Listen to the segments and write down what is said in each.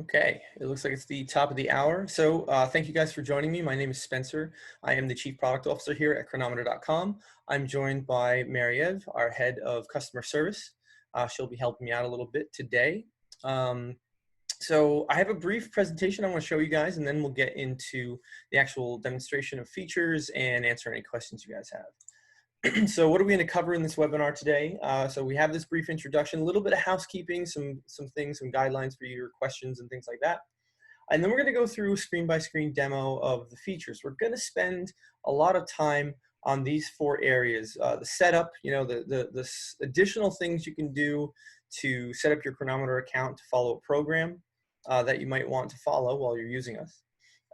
Okay, it looks like it's the top of the hour. So thank you guys for joining me. My name is Spencer. I am the Chief Product Officer here at Cronometer.com. I'm joined by Mary-Ev, our Head of Customer Service. She'll be helping me out a little bit today. Um, so I have a brief presentation I want to show you guys, and then we'll get into the actual demonstration of features and answer any questions you guys have. So what are we going to cover in this webinar today? So we have this brief introduction, a little bit of housekeeping, some things, some guidelines for your questions and things like that. And then we're going to go through a screen-by-screen demo of the features. We're going to spend a lot of time on these four areas. The setup, the additional things you can do to set up your Cronometer account to follow a program that you might want to follow while you're using us.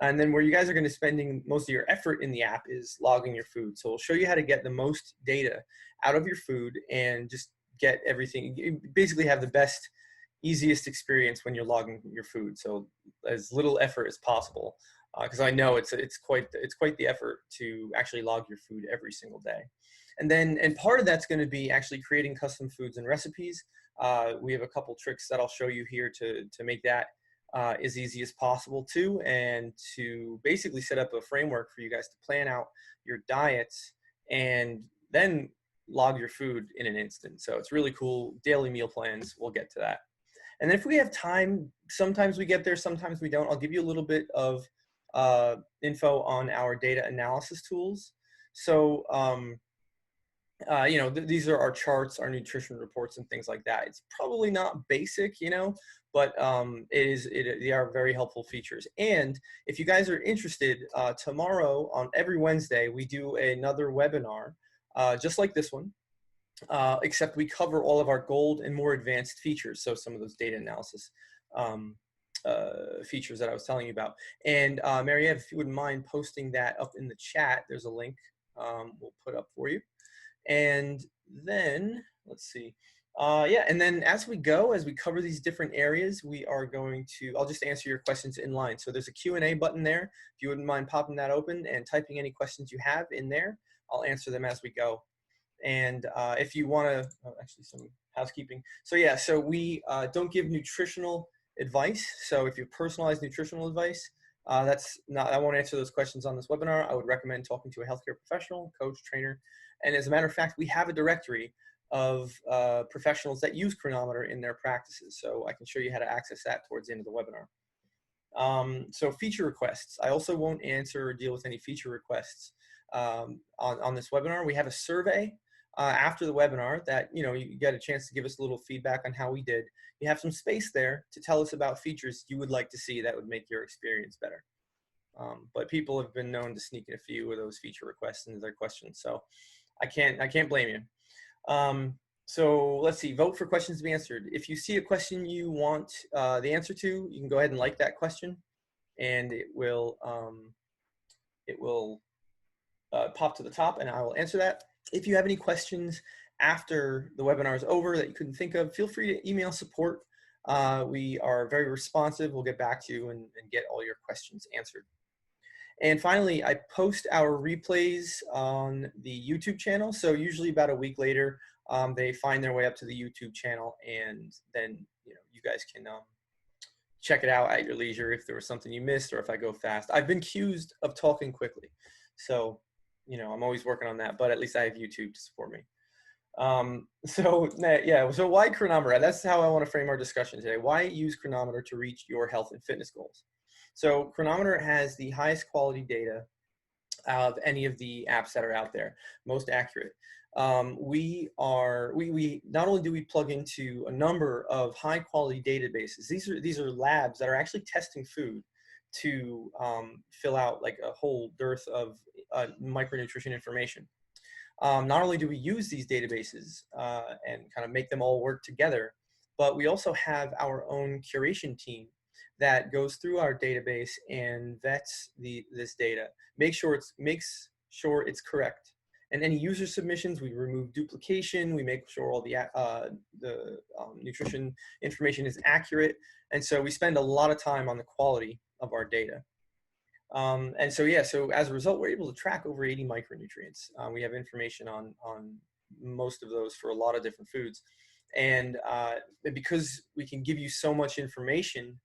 And then where you guys are going to spending most of your effort in the app is logging your food. So we'll show you how to get the most data out of your food and just get everything, you basically have the best, easiest experience when you're logging your food. So as little effort as possible, because I know it's quite the effort to actually log your food every single day. And part of that's going to be actually creating custom foods and recipes. We have a couple tricks that I'll show you here to make that as easy as possible too, and to basically set up a framework for you guys to plan out your diets and then log your food in an instant. So it's really cool. Daily meal plans, we'll get to that. And then if we have time, sometimes we get there, sometimes we don't. I'll give you a little bit of info on our data analysis tools. So these are our charts, our nutrition reports, and things like that. It's probably not basic, but they are very helpful features. And if you guys are interested, tomorrow on every Wednesday, we do another webinar, just like this one, except we cover all of our gold and more advanced features. So some of those data analysis features that I was telling you about. And Mary-Ev, if you wouldn't mind posting that up in the chat, there's a link we'll put up for you. And then, let's see. And then as we cover these different areas, we are going to, I'll just answer your questions in line. So there's a Q&A button there. If you wouldn't mind popping that open and typing any questions you have in there, I'll answer them as we go. And if you want to, actually some housekeeping. So we don't give nutritional advice. So if you have personalized nutritional advice, I won't answer those questions on this webinar. I would recommend talking to a healthcare professional, coach, trainer. And as a matter of fact, we have a directory of professionals that use Cronometer in their practices. So I can show you how to access that towards the end of the webinar. So feature requests. I also won't answer or deal with any feature requests on this webinar. We have a survey after the webinar that, you get a chance to give us a little feedback on how we did. You have some space there to tell us about features you would like to see that would make your experience better. But people have been known to sneak in a few of those feature requests into their questions. So I can't blame you. So let's see, vote for questions to be answered. If you see a question you want the answer to, you can go ahead and like that question, and it will pop to the top, and I will answer that. If you have any questions after the webinar is over that you couldn't think of, feel free to email support. We are very responsive. We'll get back to you and get all your questions answered. And finally, I post our replays on the YouTube channel. So usually about a week later, they find their way up to the YouTube channel, and then you guys can check it out at your leisure if there was something you missed or if I go fast. I've been accused of talking quickly, so I'm always working on that. But at least I have YouTube to support me. So why Cronometer? That's how I want to frame our discussion today. Why use Cronometer to reach your health and fitness goals? So Cronometer has the highest quality data of any of the apps that are out there, most accurate. We not only do we plug into a number of high quality databases, these are labs that are actually testing food to fill out like a whole dearth of micronutrition information. Not only do we use these databases and kind of make them all work together, but we also have our own curation team that goes through our database and vets this data, makes sure it's correct. And any user submissions, we remove duplication, we make sure all the nutrition information is accurate. And so we spend a lot of time on the quality of our data. So as a result, we're able to track over 80 micronutrients. We have information on most of those for a lot of different foods. And because we can give you so much information,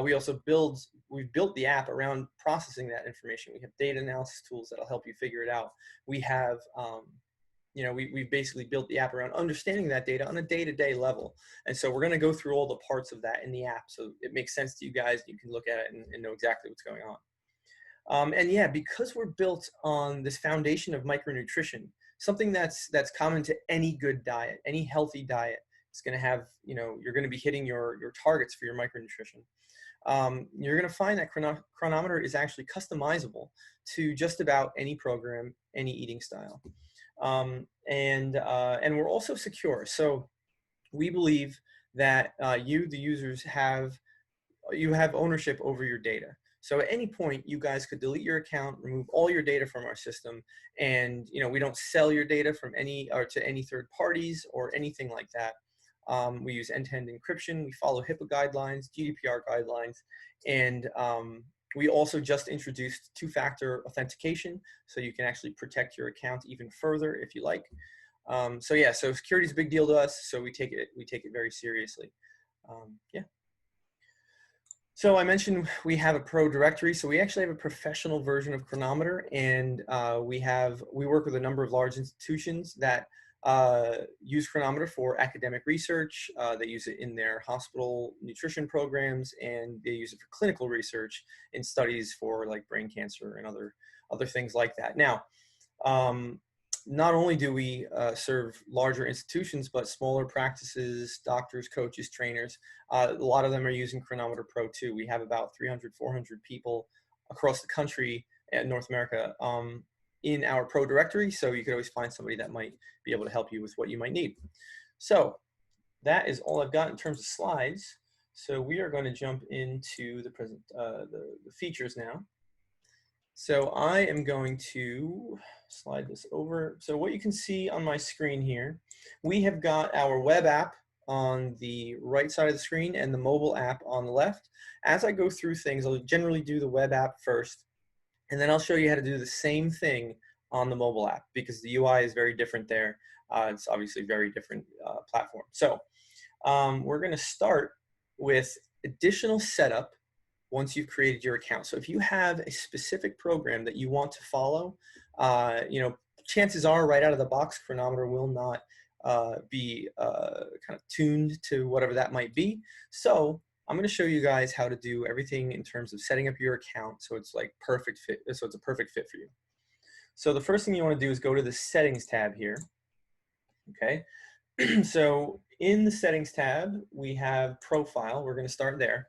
we've built the app around processing that information. We have data analysis tools that'll help you figure it out. We have, we basically built the app around understanding that data on a day-to-day level. And so we're going to go through all the parts of that in the app, so it makes sense to you guys. You can look at it and know exactly what's going on. And yeah, because we're built on this foundation of micronutrition, something that's common to any good diet, any healthy diet, it's going to have, you're going to be hitting your targets for your micronutrition. You're going to find that Cronometer is actually customizable to just about any program, any eating style. And we're also secure. So we believe that you, the users, have ownership over your data. So at any point, you guys could delete your account, remove all your data from our system, and we don't sell your data to any third parties or anything like that. We use end-to-end encryption. We follow HIPAA guidelines, GDPR guidelines, and we also just introduced two-factor authentication, so you can actually protect your account even further if you like. So yeah, so security is a big deal to us, so we take it very seriously. Yeah. So I mentioned we have a pro directory, so we actually have a professional version of Cronometer, and we work with a number of large institutions that use Cronometer for academic research. They use it in their hospital nutrition programs, and they use it for clinical research in studies for like brain cancer and other things like that. Now, not only do we serve larger institutions, but smaller practices, doctors, coaches, trainers. A lot of them are using Cronometer Pro too. We have about 300, 400 people across the country and North America in our pro directory. So you could always find somebody that might be able to help you with what you might need. So that is all I've got in terms of slides. So we are going to jump into the features now. So I am going to slide this over. So what you can see on my screen here, we have got our web app on the right side of the screen and the mobile app on the left. As I go through things, I'll generally do the web app first, and then I'll show you how to do the same thing on the mobile app because the UI is very different there. It's obviously a very different platform. So we're going to start with additional setup once you've created your account. So if you have a specific program that you want to follow, chances are right out of the box, Cronometer will not be kind of tuned to whatever that might be. So I'm going to show you guys how to do everything in terms of setting up your account so it's like perfect fit. So it's a perfect fit for you. So the first thing you want to do is go to the settings tab here. Okay. So in the settings tab, we have profile. We're going to start there.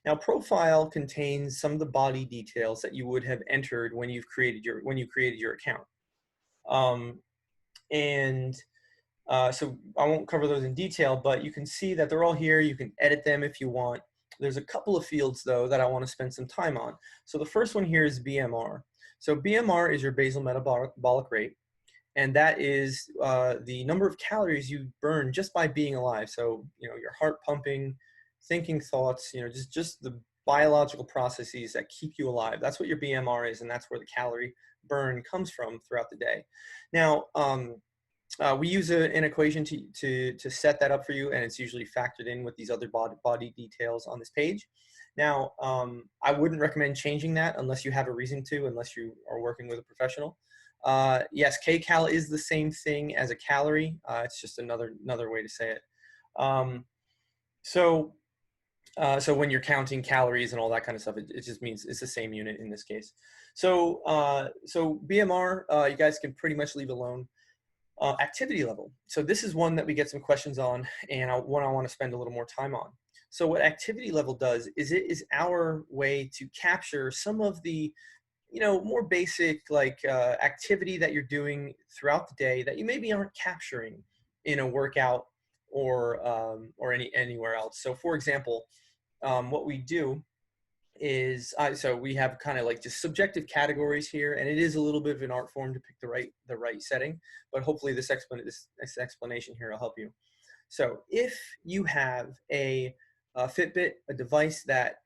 Now, profile contains some of the body details that you would have entered when you created your account. So I won't cover those in detail, but you can see that they're all here. You can edit them if you want. There's a couple of fields, though, that I want to spend some time on. So the first one here is BMR. So BMR is your basal metabolic rate, and that is the number of calories you burn just by being alive. So, your heart pumping, thinking thoughts, just the biological processes that keep you alive. That's what your BMR is, and that's where the calorie burn comes from throughout the day. Now, we use an equation to set that up for you, and it's usually factored in with these other body details on this page. Now, I wouldn't recommend changing that unless you have a reason to, unless you are working with a professional. Yes, kcal is the same thing as a calorie. It's just another way to say it. So when you're counting calories and all that kind of stuff, it just means it's the same unit in this case. So BMR, you guys can pretty much leave alone. Activity level. So this is one that we get some questions on, and one I want to spend a little more time on. So what activity level does is it is our way to capture some of the more basic activity that you're doing throughout the day that you maybe aren't capturing in a workout or anywhere else. So for example, what we do is so we have kind of like just subjective categories here, and it is a little bit of an art form to pick the right setting, but hopefully this explanation here will help you. So if you have a Fitbit, a device that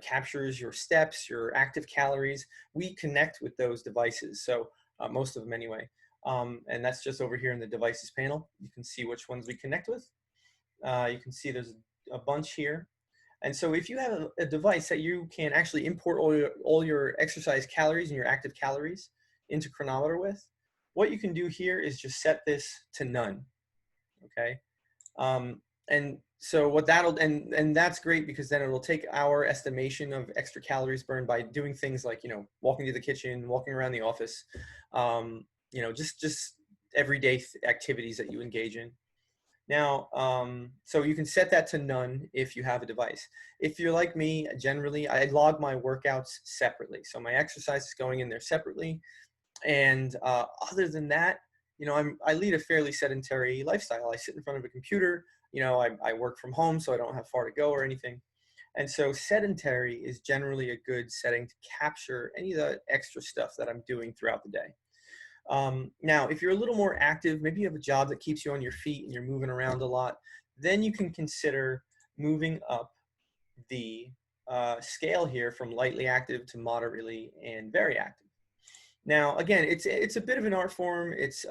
captures your steps, your active calories, we connect with those devices. So most of them anyway. And that's just over here in the devices panel. You can see which ones we connect with. You can see there's a bunch here. And so if you have a device that you can actually import all your exercise calories and your active calories into Cronometer with, what you can do here is just set this to none, okay? And so what and that's great because then it'll take our estimation of extra calories burned by doing things like, walking to the kitchen, walking around the office, just everyday activities that you engage in. Now, so you can set that to none if you have a device. If you're like me, generally, I log my workouts separately. So my exercise is going in there separately. And other than that, I lead a fairly sedentary lifestyle. I sit in front of a computer. I work from home, so I don't have far to go or anything. And so sedentary is generally a good setting to capture any of the extra stuff that I'm doing throughout the day. Now, if you're a little more active, maybe you have a job that keeps you on your feet and you're moving around a lot, then you can consider moving up the scale here from lightly active to moderately and very active. Now, again, it's a bit of an art form. It's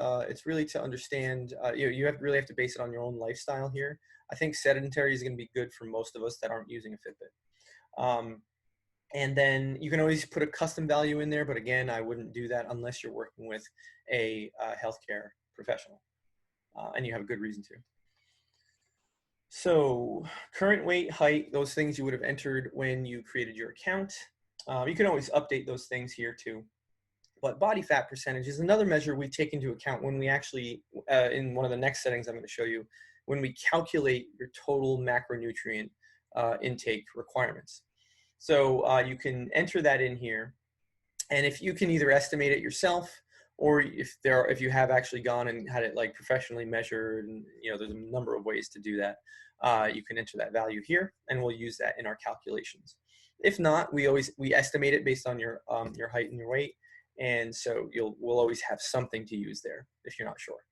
really to understand. You really have to base it on your own lifestyle here. I think sedentary is going to be good for most of us that aren't using a Fitbit. And then you can always put a custom value in there, but again, I wouldn't do that unless you're working with a healthcare professional, and you have a good reason to. So current weight, height, those things you would have entered when you created your account. You can always update those things here too. But body fat percentage is another measure we take into account when we actually, in one of the next settings I'm going to show you, when we calculate your total macronutrient intake requirements. So you can enter that in here, and if you can either estimate it yourself, or if you have actually gone and had it like professionally measured, and there's a number of ways to do that. You can enter that value here, and we'll use that in our calculations. If not, we estimate it based on your height and your weight, and so we'll always have something to use there if you're not sure.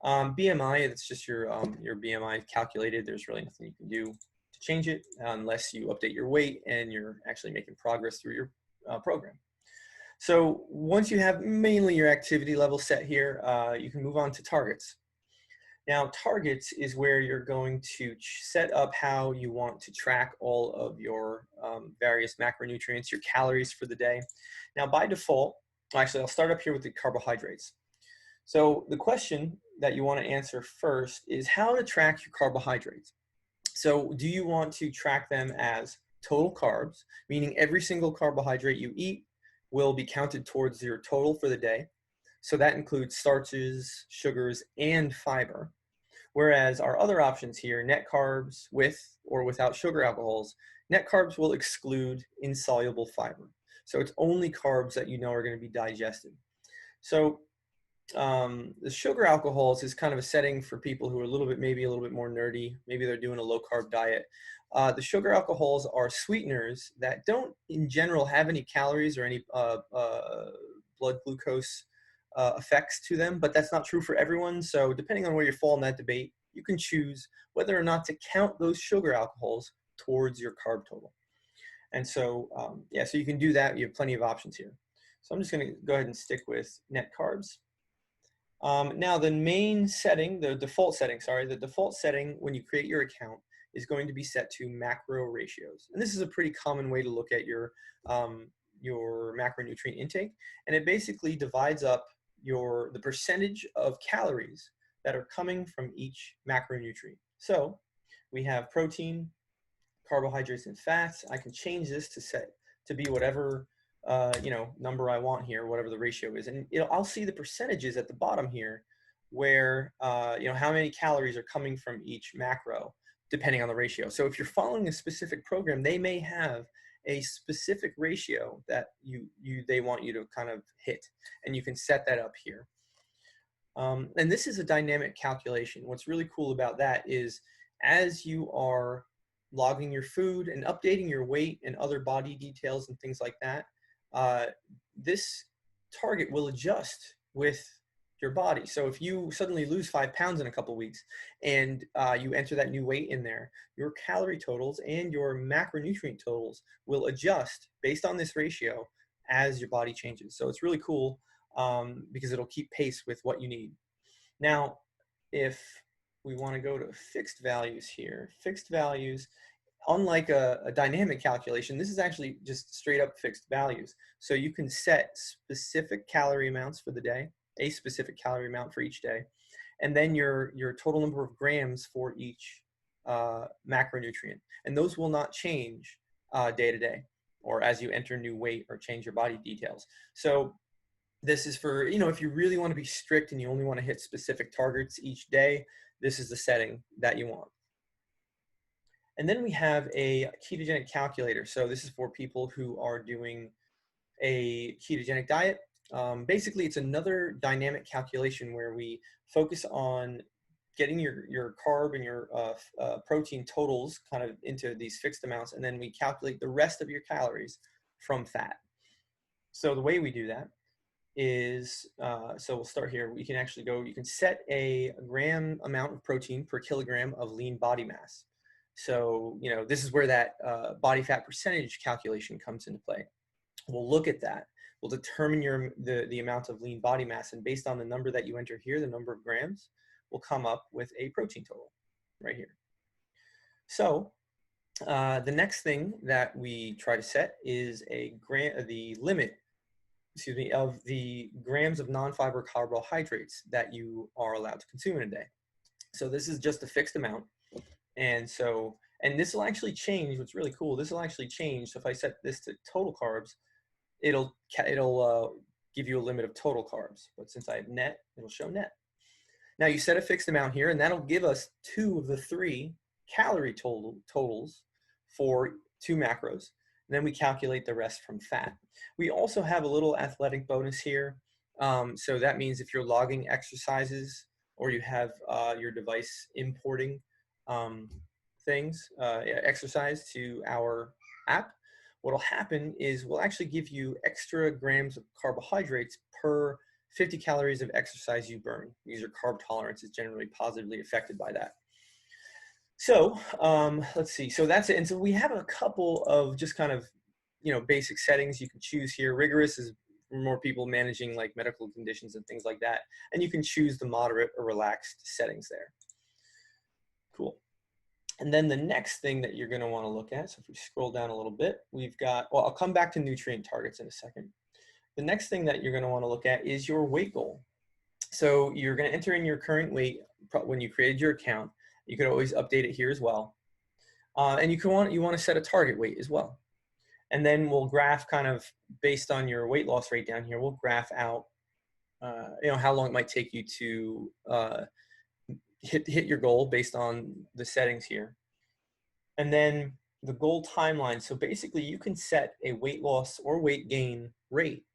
BMI, it's just your BMI calculated. There's really nothing you can do to change it unless you update your weight and you're actually making progress through your program. So once you have mainly your activity level set here, you can move on to targets. Now, targets is where you're going to set up how you want to track all of your various macronutrients, your calories for the day. Now, by default, actually, I'll start up here with the carbohydrates. So the question that you want to answer first is how to track your carbohydrates. So do you want to track them as total carbs, meaning every single carbohydrate you eat will be counted towards your total for the day? So that includes starches, sugars, and fiber. Whereas our other options here, net carbs with or without sugar alcohols, net carbs will exclude insoluble fiber. So it's only carbs that are going to be digested. So the sugar alcohols is kind of a setting for people who are maybe a little bit more nerdy. Maybe they're doing a low carb diet. The sugar alcohols are sweeteners that don't in general have any calories or any blood glucose effects to them, but that's not true for everyone. So depending on where you fall in that debate, you can choose whether or not to count those sugar alcohols towards your carb total. And so, so you can do that. You have plenty of options here. So I'm just going to go ahead and stick with net carbs. Now the default setting when you create your account is going to be set to macro ratios. And this is a pretty common way to look at your macronutrient intake. And it basically divides up the percentage of calories that are coming from each macronutrient. So we have protein, carbohydrates, and fats. I can change this to be whatever number I want here, whatever the ratio is. And I'll see the percentages at the bottom here where, how many calories are coming from each macro, depending on the ratio. So if you're following a specific program, they may have a specific ratio that they want you to kind of hit, and you can set that up here. And this is a dynamic calculation. What's really cool about that is as you are logging your food and updating your weight and other body details and things like that, this target will adjust with your body. So if you suddenly lose 5 pounds in a couple of weeks and you enter that new weight in there, your calorie totals and your macronutrient totals will adjust based on this ratio as your body changes. So it's really cool because it'll keep pace with what you need. Now, if we want to go to fixed values here, fixed values unlike a dynamic calculation, this is actually just straight up fixed values. So you can set specific calorie amounts for the day, a specific calorie amount for each day, and then your total number of grams for each macronutrient. And those will not change day to day or as you enter new weight or change your body details. So this is for, if you really want to be strict and you only want to hit specific targets each day, this is the setting that you want. And then we have a ketogenic calculator. So this is for people who are doing a ketogenic diet. Basically, it's another dynamic calculation where we focus on getting your carb and your protein totals kind of into these fixed amounts, and then we calculate the rest of your calories from fat. So the way we do that is, so we'll start here. We can actually you can set a gram amount of protein per kilogram of lean body mass. So, this is where that body fat percentage calculation comes into play. We'll look at that. We'll determine the amount of lean body mass, and based on the number that you enter here, the number of grams, we'll come up with a protein total right here. So the next thing that we try to set is the limit, of the grams of non-fiber carbohydrates that you are allowed to consume in a day. So this is just a fixed amount. And this will actually change. What's really cool, this will actually change. So if I set this to total carbs, it'll give you a limit of total carbs. But since I have net, it'll show net. Now you set a fixed amount here, and that'll give us 2 of the 3 calorie totals for 2 macros. And then we calculate the rest from fat. We also have a little athletic bonus here. So that means if you're logging exercises or you have your device importing exercise to our app, what'll happen is we'll actually give you extra grams of carbohydrates per 50 calories of exercise you burn. Because your carb tolerance is generally positively affected by that. So let's see. So that's it. And so we have a couple of just kind of, basic settings you can choose here. Rigorous is for more people managing like medical conditions and things like that. And you can choose the moderate or relaxed settings there. Cool. And then the next thing that you're going to want to look at, so if we scroll down a little bit, we've got, well, I'll come back to nutrient targets in a second. The next thing that you're going to want to look at is your weight goal. So you're going to enter in your current weight when you created your account. You could always update it here as well. And you want to set a target weight as well. And then we'll graph kind of based on your weight loss rate down here, we'll graph out, how long it might take you to hit your goal based on the settings here. And then the goal timeline. So basically you can set a weight loss or weight gain rate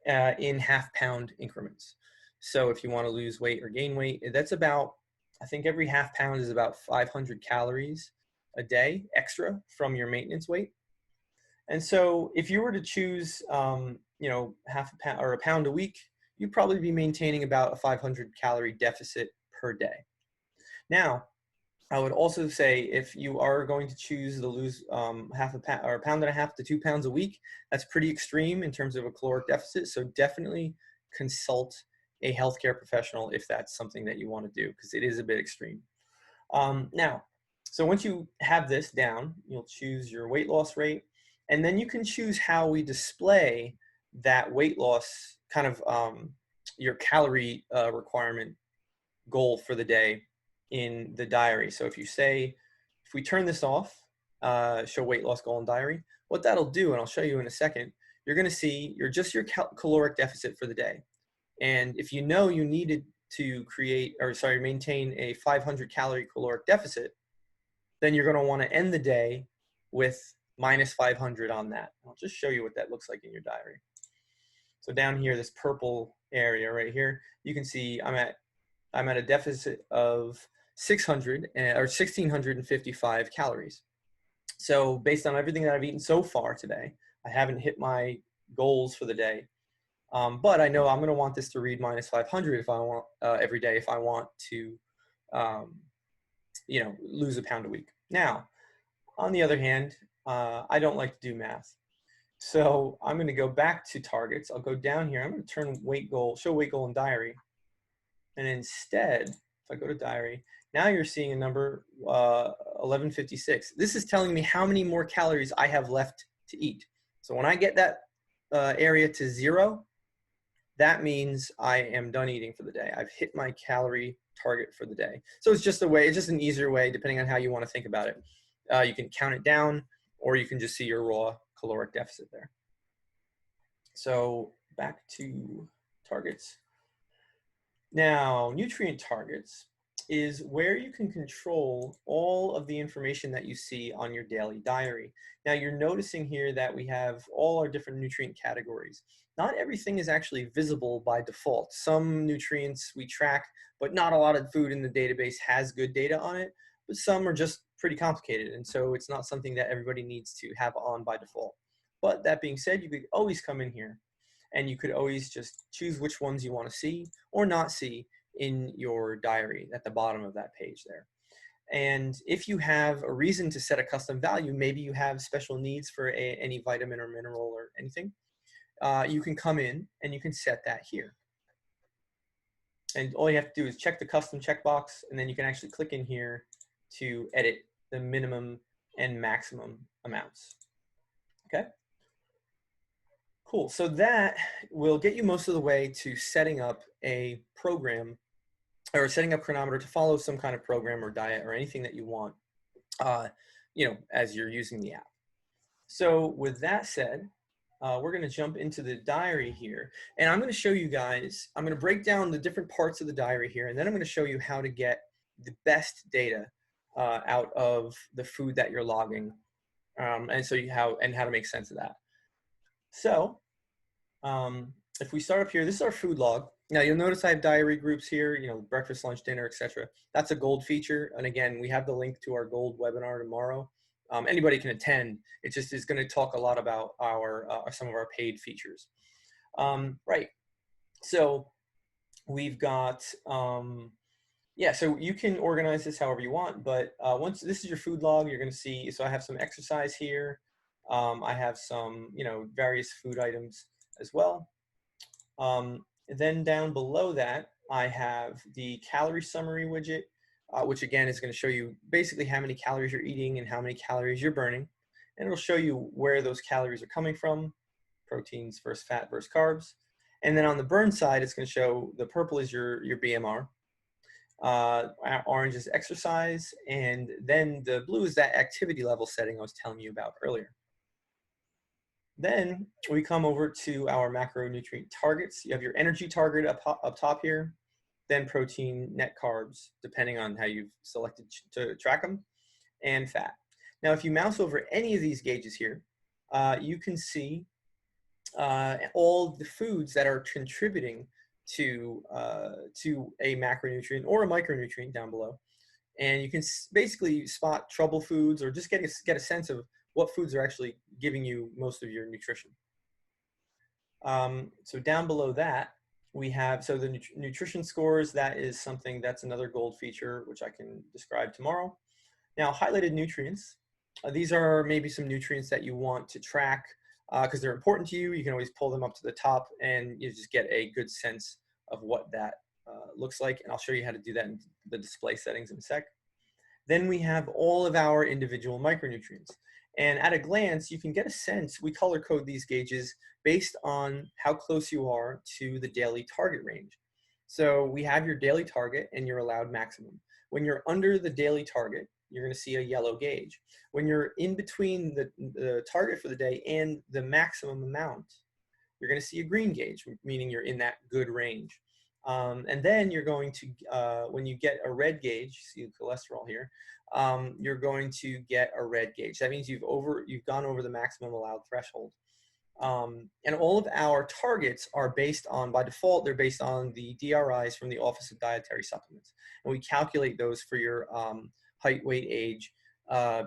in half-pound increments. So if you want to lose weight or gain weight, that's about, I think every half pound is about 500 calories a day extra from your maintenance weight. And so if you were to choose, half a pound or a pound a week, you'd probably be maintaining about a 500 calorie deficit per day. Now, I would also say if you are going to choose to lose half a pound or a pound and a half to 2 pounds a week, that's pretty extreme in terms of a caloric deficit. So definitely consult a healthcare professional if that's something that you want to do, because it is a bit extreme. Now, so once you have this down, you'll choose your weight loss rate, and then you can choose how we display that weight loss, kind of your calorie requirement goal for the day in the diary. So if we turn this off, show weight loss goal in diary, what that'll do, and I'll show you in a second, you're going to see your caloric deficit for the day. And if you needed to maintain a 500 calorie caloric deficit, then you're going to want to end the day with minus 500 on that. I'll just show you what that looks like in your diary. So down here, this purple area right here, you can see I'm at a deficit of 1,655 calories. So based on everything that I've eaten so far today, I haven't hit my goals for the day. But I know I'm going to want this to read minus 500 if I want every day if I want to, lose a pound a week. Now, on the other hand, I don't like to do math. So I'm going to go back to targets. I'll go down here. I'm going to show weight goal in diary. And instead, if I go to diary, Now you're seeing a number 1156. This is telling me how many more calories I have left to eat. So when I get that area to 0, that means I am done eating for the day. I've hit my calorie target for the day. So it's just it's just an easier way, depending on how you want to think about it. You can count it down, or you can just see your raw caloric deficit there. So back to targets. Now, nutrient targets is where you can control all of the information that you see on your daily diary. Now, you're noticing here that we have all our different nutrient categories. Not everything is actually visible by default. Some nutrients we track, but not a lot of food in the database has good data on it, but some are just pretty complicated, and so it's not something that everybody needs to have on by default. But that being said, you could always come in here and you could always just choose which ones you want to see or not see in your diary at the bottom of that page there. And if you have a reason to set a custom value, maybe you have special needs for any vitamin or mineral or anything, you can come in and you can set that here. And all you have to do is check the custom checkbox, and then you can actually click in here to edit the minimum and maximum amounts. Okay. Cool. So that will get you most of the way to setting up a program, or setting up Cronometer to follow some kind of program or diet or anything that you want, as you're using the app. So with that said, we're going to jump into the diary here, and I'm going to show you guys, I'm going to break down the different parts of the diary here, and then I'm going to show you how to get the best data out of the food that you're logging, and how to make sense of that. So if we start up here, this is our food log. Now you'll notice I have diary groups here, breakfast, lunch, dinner, etc. That's a gold feature. And again, we have the link to our gold webinar tomorrow. Anybody can attend. It just is going to talk a lot about some of our paid features. Right. So we've got, so you can organize this however you want, but once this is your food log, you're going to see, so I have some exercise here. I have some, various food items as well. Then down below that, I have the calorie summary widget, which again is going to show you basically how many calories you're eating and how many calories you're burning. And it'll show you where those calories are coming from, proteins versus fat versus carbs. And then on the burn side, it's going to show the purple is your BMR, orange is exercise, and then the blue is that activity level setting I was telling you about earlier. Then we come over to our macronutrient targets. You have your energy target up top here, then protein, net carbs, depending on how you've selected to track them, and fat. Now, if you mouse over any of these gauges here, you can see all the foods that are contributing to a macronutrient or a micronutrient down below. And you can basically spot trouble foods or just get a sense of what foods are actually giving you most of your nutrition. So down below that, we have, so the nutrition scores, that is something that's another gold feature, which I can describe tomorrow. Now, highlighted nutrients, these are maybe some nutrients that you want to track because they're important to you. You can always pull them up to the top and you just get a good sense of what that looks like. And I'll show you how to do that in the display settings in a sec. Then we have all of our individual micronutrients. And at a glance, you can get a sense, we color code these gauges based on how close you are to the daily target range. So we have your daily target and your allowed maximum. When you're under the daily target, you're going to see a yellow gauge. When you're in between the target for the day and the maximum amount, you're going to see a green gauge, meaning you're in that good range. And then you're going to, when you get a red gauge, see the cholesterol here, you're going to get a red gauge. That means you've gone over the maximum allowed threshold. And all of our targets are based on, by default, they're based on the DRIs from the Office of Dietary Supplements. And we calculate those for your height, weight, age,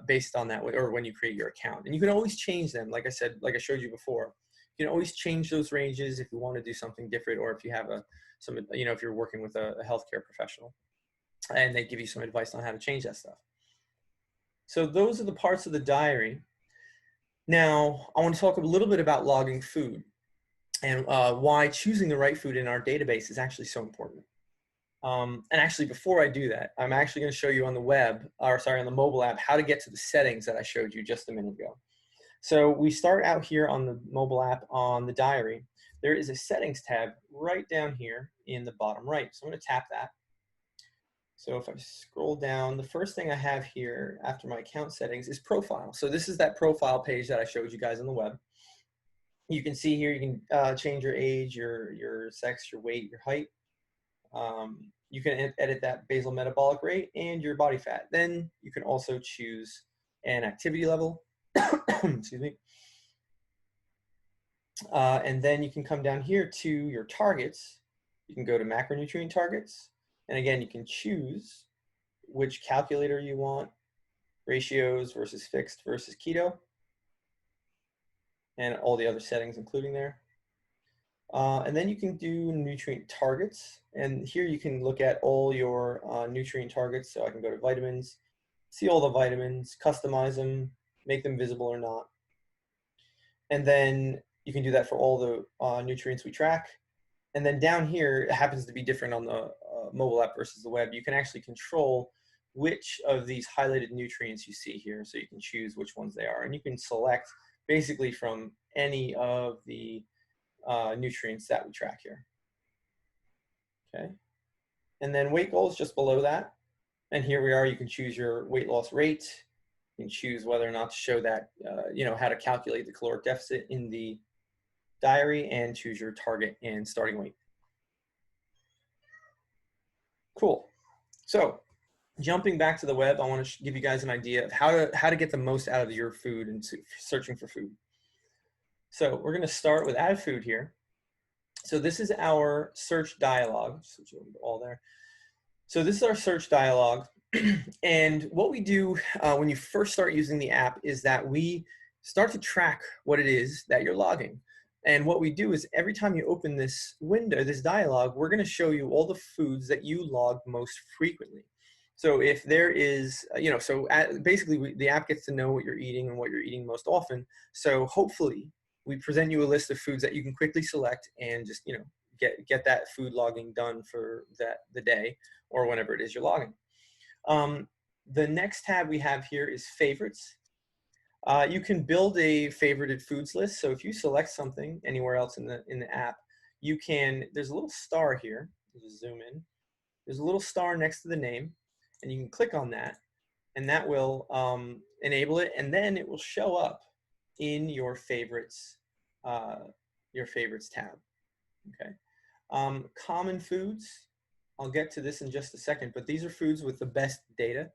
based on that, or when you create your account. And you can always change them, like I said, like I showed you before. You can always change those ranges if you want to do something different, or if you have if you're working with a healthcare professional and they give you some advice on how to change that stuff. So those are the parts of the diary. Now, I want to talk a little bit about logging food and why choosing the right food in our database is actually so important. And actually, before I do that, I'm actually going to show you on the web, or sorry, on the mobile app, how to get to the settings that I showed you just a minute ago. So we start out here on the mobile app on the diary. There is a settings tab right down here in the bottom right. So I'm going to tap that. So if I scroll down, the first thing I have here after my account settings is profile. So this is that profile page that I showed you guys on the web. You can see here, you can change your age, your sex, your weight, your height. You can edit that basal metabolic rate and your body fat. Then you can also choose an activity level, excuse me. And then you can come down here to your targets. You can go to macronutrient targets. And again, you can choose which calculator you want, ratios versus fixed versus keto, and all the other settings including there. And then you can do nutrient targets. And here you can look at all your nutrient targets. So I can go to vitamins, see all the vitamins, customize them, make them visible or not. And then you can do that for all the nutrients we track. And then down here, it happens to be different on the mobile app versus the web. You can actually control which of these highlighted nutrients you see here. So you can choose which ones they are. And you can select basically from any of the nutrients that we track here. Okay. And then weight goals just below that. And here we are, you can choose your weight loss rate. You can choose whether or not to show that, how to calculate the caloric deficit in the diary, and choose your target and starting weight. Cool. So jumping back to the web, I want to give you guys an idea of how to get the most out of your food and searching for food. So we're going to start with add food here. So this is our search dialog. Switch over to all there. So this is our search dialog. And what we do when you first start using the app is that we start to track what it is that you're logging. And what we do is every time you open this window, this dialog, we're going to show you all the foods that you log most frequently. So if there is, basically the app gets to know what you're eating and what you're eating most often. So hopefully we present you a list of foods that you can quickly select and just, get that food logging done for the day or whenever it is you're logging. The next tab we have here is favorites. You can build a favorited foods list. So if you select something anywhere else in the app, you can, there's a little star here. Just zoom in. There's a little star next to the name, and you can click on that, and that will enable it, and then it will show up in your favorites tab. Okay. Common foods. I'll get to this in just a second, but these are foods with the best data.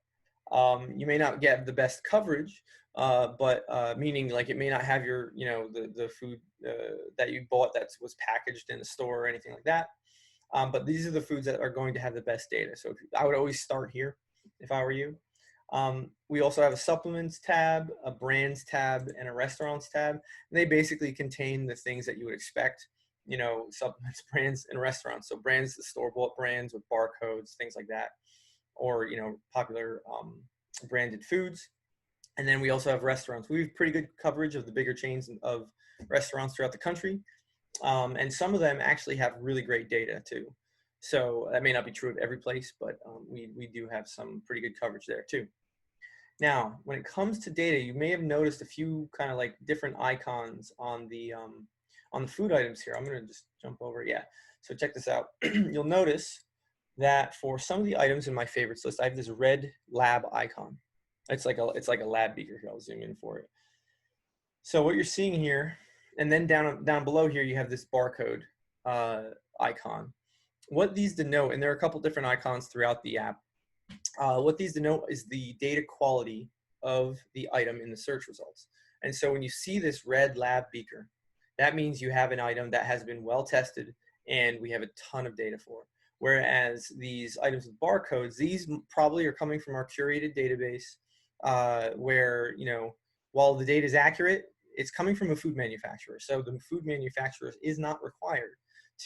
You may not get the best coverage, but meaning like it may not have your, the food that you bought that was packaged in the store or anything like that. But these are the foods that are going to have the best data. So I would always start here if I were you. We also have a supplements tab, a brands tab, and a restaurants tab. And they basically contain the things that you would expect, supplements, brands, and restaurants. So brands, the store-bought brands with barcodes, things like that, or, popular branded foods. And then we also have restaurants. We have pretty good coverage of the bigger chains of restaurants throughout the country. And some of them actually have really great data too. So that may not be true of every place, but we do have some pretty good coverage there too. Now, when it comes to data, you may have noticed a few kind of like different icons on the food items here. I'm going to just jump over. Yeah. So check this out. You'll notice that for some of the items in my favorites list, I have this red lab icon. It's like a lab beaker here. I'll zoom in for it. So what you're seeing here, and then down below here, you have this barcode icon. What these denote, and there are a couple different icons throughout the app. What these denote is the data quality of the item in the search results. And so when you see this red lab beaker, that means you have an item that has been well tested and we have a ton of data for. Whereas these items with barcodes, these probably are coming from our curated database where, while the data is accurate, it's coming from a food manufacturer. So the food manufacturer is not required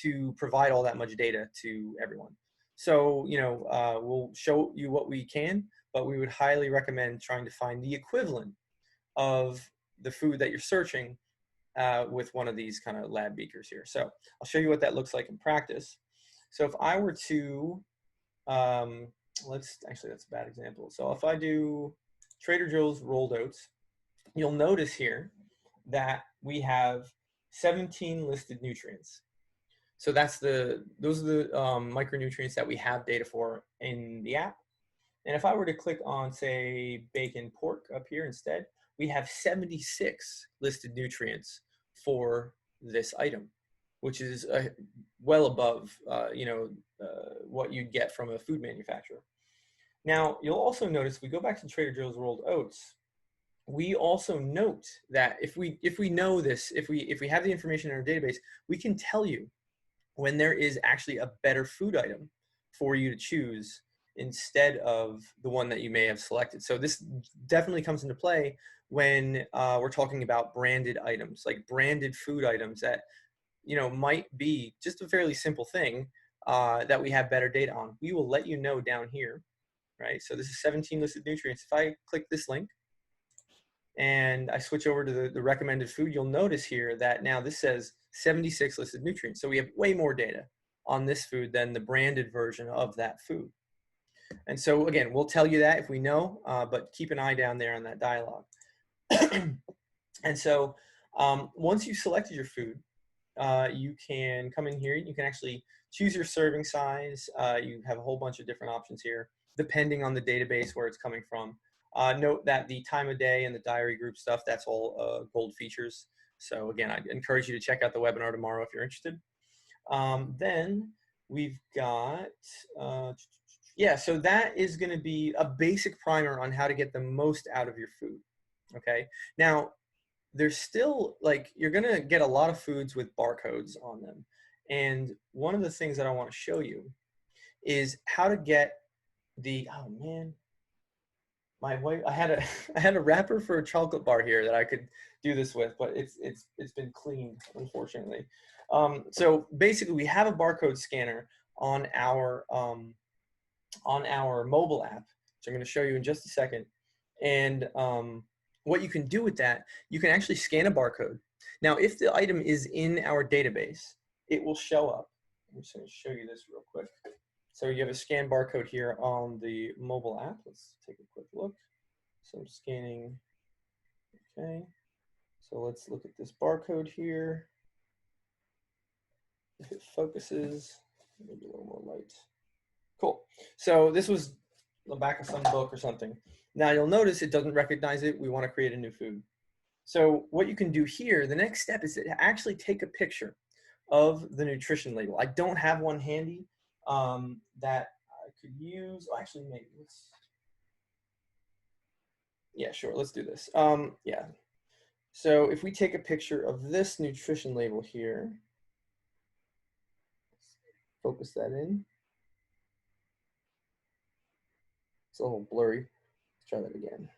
to provide all that much data to everyone. So, we'll show you what we can, but we would highly recommend trying to find the equivalent of the food that you're searching with one of these kind of lab beakers here. So I'll show you what that looks like in practice. So if I were to Actually, that's a bad example. So if I do Trader Joe's rolled oats, you'll notice here that we have 17 listed nutrients. So those are the micronutrients that we have data for in the app. And if I were to click on, say, bacon pork up here instead, we have 76 listed nutrients for this item, which is well above what you'd get from a food manufacturer. Now, you'll also notice, if we go back to Trader Joe's rolled oats, we also note that if we know this, if we have the information in our database, we can tell you when there is actually a better food item for you to choose instead of the one that you may have selected. So this definitely comes into play when we're talking about branded items, like branded food items that might be just a fairly simple thing that we have better data on. We will let you know down here, right? So this is 17 listed nutrients. If I click this link and I switch over to the recommended food, you'll notice here that now this says 76 listed nutrients. So we have way more data on this food than the branded version of that food. And so again, we'll tell you that if we know, but keep an eye down there on that dialogue. And so once you've selected your food, you can come in here, you can actually choose your serving size. You have a whole bunch of different options here, depending on the database where it's coming from. Note that the time of day and the diary group stuff, that's all gold features. So again, I encourage you to check out the webinar tomorrow if you're interested. Then we've got, so that is going to be a basic primer on how to get the most out of your food. Okay. Now, there's still, you're going to get a lot of foods with barcodes on them. And one of the things that I want to show you is how to get oh man, my wife, I had a wrapper for a chocolate bar here that I could do this with, but it's been cleaned, unfortunately. So basically we have a barcode scanner on our mobile app, which I'm going to show you in just a second. And what you can do with that, you can actually scan a barcode. Now, if the item is in our database, it will show up. I'm just going to show you this real quick. So you have a scan barcode here on the mobile app. Let's take a quick look. So I'm scanning. Okay. So let's look at this barcode here. If it focuses, maybe a little more light. Cool. So this was the back of some book or something. Now you'll notice it doesn't recognize it. We want to create a new food. So what you can do here, the next step is to actually take a picture of the nutrition label. I don't have one handy that I could use. Oh, actually, maybe yeah, sure. Let's do this. Yeah. So if we take a picture of this nutrition label here, focus that in. It's a little blurry. Let's try that again.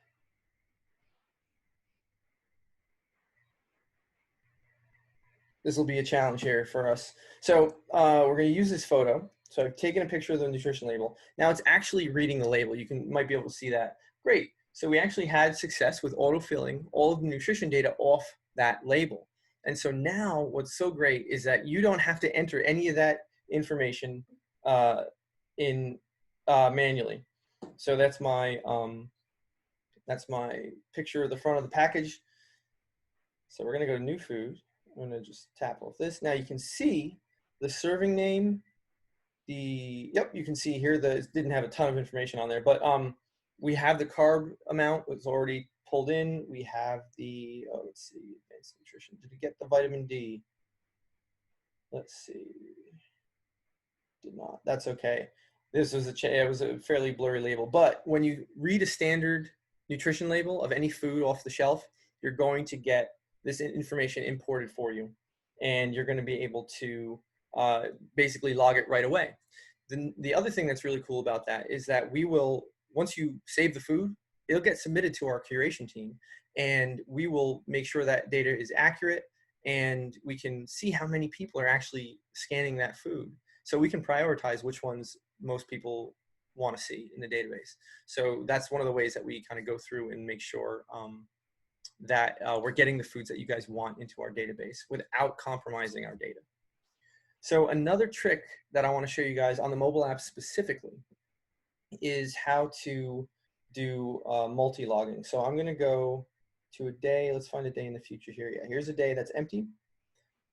This will be a challenge here for us. So we're going to use this photo. So I've taken a picture of the nutrition label. Now it's actually reading the label. You might be able to see that. Great. So we actually had success with autofilling all of the nutrition data off that label. And so now what's so great is that you don't have to enter any of that information manually. So that's my picture of the front of the package. So we're going to go to new food. I'm going to just tap off this. Now you can see the serving name. You can see here that it didn't have a ton of information on there, but we have the carb amount was already pulled in. We have the, let's see, advanced nutrition. Did we get the vitamin D? Let's see. Did not. That's okay. This was it was a fairly blurry label, but when you read a standard nutrition label of any food off the shelf, you're going to get this information imported for you, and you're going to be able to basically log it right away. The other thing that's really cool about that is that we will, once you save the food, it'll get submitted to our curation team, and we will make sure that data is accurate, and we can see how many people are actually scanning that food. So we can prioritize which ones most people want to see in the database. So that's one of the ways that we kind of go through and make sure that we're getting the foods that you guys want into our database without compromising our data. So another trick that I want to show you guys on the mobile app specifically is how to do multi-logging. So I'm going to go to a day. Let's find a day in the future here. Yeah, here's a day that's empty.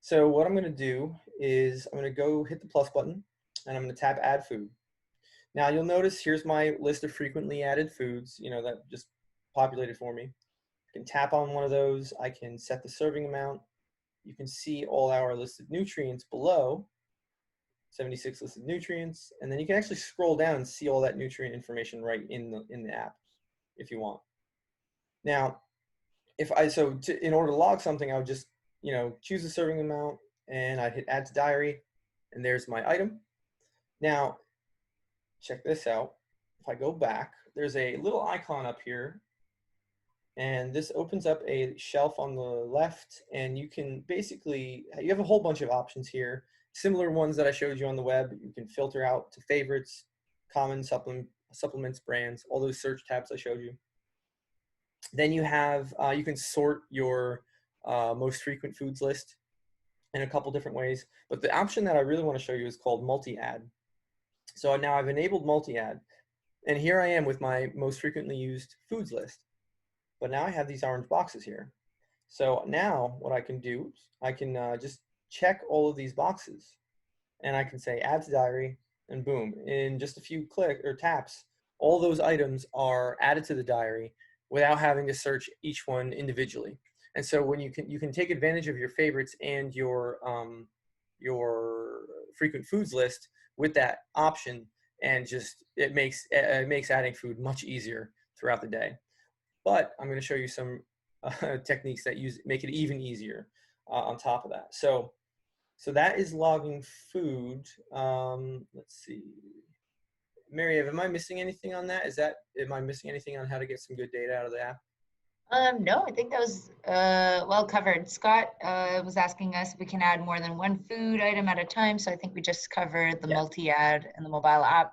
So what I'm going to do is I'm going to go hit the plus button, and I'm going to tap Add Food. Now you'll notice here's my list of frequently added foods, you know, that just populated for me. I can tap on one of those. I can set the serving amount. You can see all our listed nutrients below, 76 listed nutrients, and then you can actually scroll down and see all that nutrient information right in the app if you want. Now, in order to log something, I would just, you know, choose the serving amount, and I'd hit Add to Diary, and there's my item. Now, check this out. If I go back, there's a little icon up here, and this opens up a shelf on the left, and you can basically, you have a whole bunch of options here, similar ones that I showed you on the web. You can filter out to favorites, common supplements, brands, all those search tabs I showed you. Then you have, you can sort your most frequent foods list in a couple different ways, but the option that I really want to show you is called multi-add. So now I've enabled multi-add, and here I am with my most frequently used foods list. But now I have these orange boxes here. So now what I can do, I can just check all of these boxes, and I can say Add to Diary, and boom, in just a few clicks or taps, all those items are added to the diary without having to search each one individually. And so when you can take advantage of your favorites and your frequent foods list with that option, and just it makes adding food much easier throughout the day. But I'm going to show you some techniques that make it even easier on top of that. So that is logging food. Let's see. Mary, am I missing anything on that? Am I missing anything on how to get some good data out of the app? No, I think that was well covered. Scott was asking us if we can add more than one food item at a time. So I think we just covered the multi-add and the mobile app.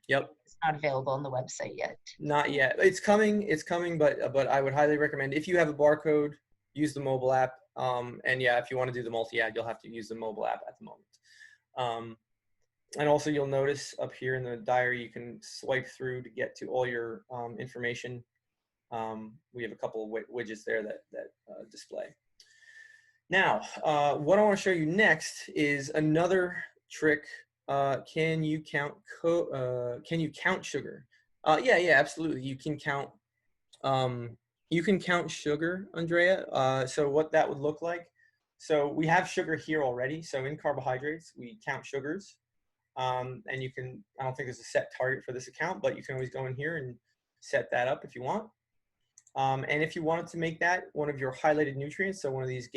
Yep. It's not available on the website yet. Not yet. It's coming, but I would highly recommend, if you have a barcode, use the mobile app. And yeah, if you want to do the multi-add, you'll have to use the mobile app at the moment. And also you'll notice up here in the diary, you can swipe through to get to all your information. We have a couple of widgets there that display. Now, what I want to show you next is another trick. Can you count sugar? Yeah, absolutely. You can count. You can count sugar, Andrea. So what that would look like. So we have sugar here already. So in carbohydrates, we count sugars. And you can. I don't think there's a set target for this account, but you can always go in here and set that up if you want. And if you wanted to make that one of your highlighted nutrients, so one of these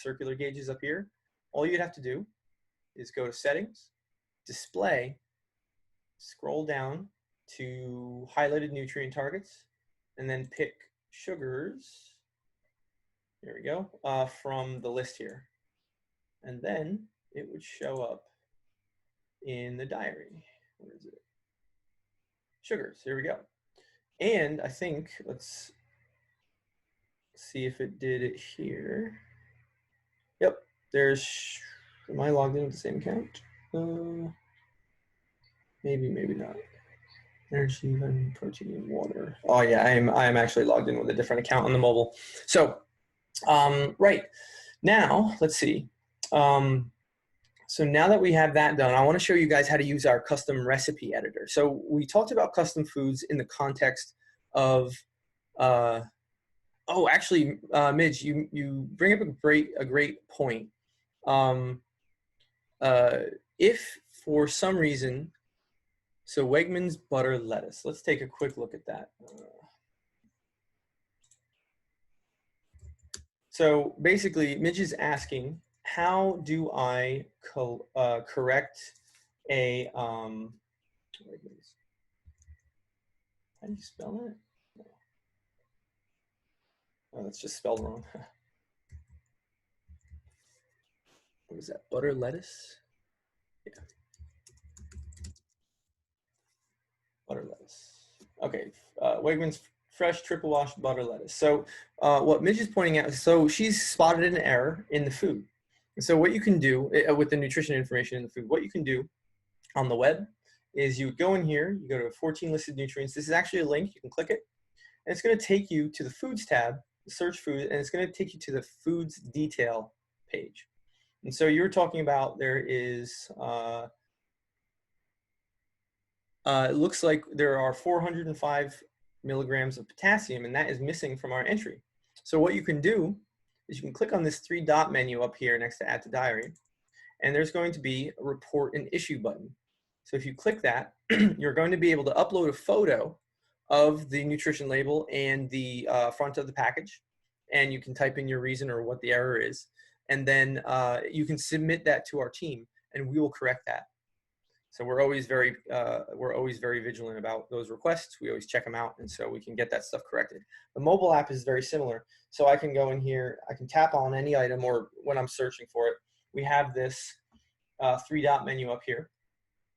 circular gauges up here, all you'd have to do is go to Settings, Display, scroll down to Highlighted Nutrient Targets, and then pick sugars. There we go, from the list here. And then it would show up in the diary. Where is it? Sugars, here we go. And I think, let's see if it did it here. Yep, am I logged in with the same account? Maybe not. Energy, vitamin, protein, water. Oh yeah, I am actually logged in with a different account on the mobile. So, right, now, let's see. So now that we have that done, I want to show you guys how to use our custom recipe editor. So we talked about custom foods in the context of, oh, actually, Midge, you bring up a great point. If for some reason, so Wegmans butter lettuce. Let's take a quick look at that. So basically, Midge is asking, how do I correct a how do you spell it? Oh, that's just spelled wrong. What is that? Butter lettuce? Yeah. Butter lettuce. Okay. Wegmans fresh triple washed butter lettuce. So what Midge is pointing out, so she's spotted an error in the food. And so what you can do with the nutrition information in the food, what you can do on the web is you go in here, you go to 14 listed nutrients. This is actually a link. You can click it, and it's going to take you to the foods tab, search food, and it's going to take you to the foods detail page. And so you were talking about there is, it looks like there are 405 milligrams of potassium, and that is missing from our entry. So what you can do is you can click on this 3-dot menu up here next to add to diary, and there's going to be a report an issue button. So if you click that, you're going to be able to upload a photo of the nutrition label and the front of the package, and you can type in your reason or what the error is, and then you can submit that to our team, and we will correct that. So we're always very vigilant about those requests. We always check them out, and so we can get that stuff corrected. The mobile app is very similar. So I can go in here, I can tap on any item, or when I'm searching for it, we have this 3-dot menu up here.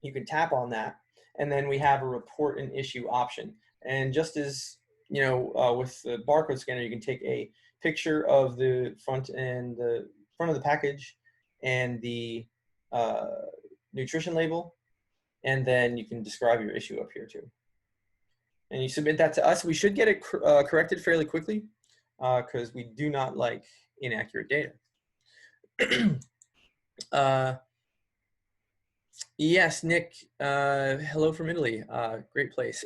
You can tap on that, and then we have a report an issue option. And just as with the barcode scanner, you can take a picture of the front of the package and the nutrition label, and then you can describe your issue up here too. And you submit that to us. We should get it corrected fairly quickly because we do not like inaccurate data. Yes, Nick, hello from Italy. Great place.